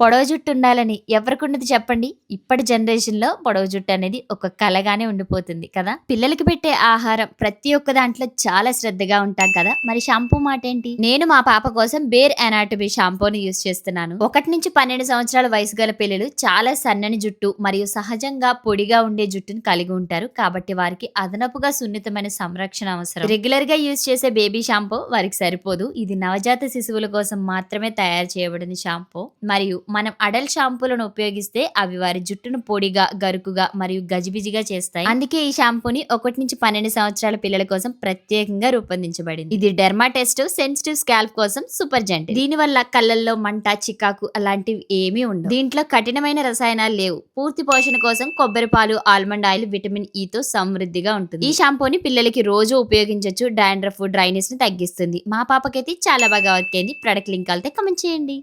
పొడవు జుట్టు ఉండాలని ఎవరికున్నది చెప్పండి? ఇప్పటి జనరేషన్‌లో పొడవు జుట్టు అనేది ఒక కలగానే ఉండిపోతుంది కదా! పిల్లలకి పెట్టే ఆహారం ప్రతి ఒక్క దాంట్లో చాలా శ్రద్ధగా ఉంటాం కదా! మరి షాంపూ మాటేంటి? నేను మా పాప కోసం బేర్ అనాటమీ షాంపూని యూజ్ చేస్తున్నాను. 1-12 సంవత్సరాల వయసు గల పిల్లలు చాలా సన్నని జుట్టు మరియు సహజంగా పొడిగా ఉండే జుట్టుని కలిగి ఉంటారు. కాబట్టి వారికి అదనపుగా సున్నితమైన సంరక్షణ అవసరం. రెగ్యులర్‌గా యూజ్ చేసే బేబీ షాంపూ వారికి సరిపోదు. ఇది నవజాత శిశువుల కోసం మాత్రమే తయారు చేయబడిన షాంపూ. మరియు మనం అడల్ట్ షాంపూలను ఉపయోగిస్తే అవి వారి జుట్టును పొడిగా, గరుకుగా మరియు గజిబిజిగా చేస్తాయి. అందుకే ఈ షాంపూని 1-12 సంవత్సరాల పిల్లల కోసం ప్రత్యేకంగా రూపొందించబడింది. ఇది డెర్మాటెస్ట్ సెన్సిటివ్ స్కాల్ప్ కోసం సూపర్ జెంట్. దీని వల్ల కళ్ళల్లో మంట, చికాకు అలాంటివి ఏమీ ఉండవు. దీంట్లో కఠినమైన రసాయనాలు లేవు. పూర్తి పోషణ కోసం కొబ్బరి పాలు, ఆల్మండ్ ఆయిల్, విటమిన్ ఇ తో సమృద్ధిగా ఉంటుంది. ఈ షాంపూని పిల్లలకి రోజు ఉపయోగించవచ్చు. డాండ్రఫ్, డ్రైనెస్ ని తగ్గిస్తుంది. మా పాపకైతే చాలా బాగా వర్క్ అయింది. ప్రొడక్ట్ లింక్ కలితే కమెంట్ చేయండి.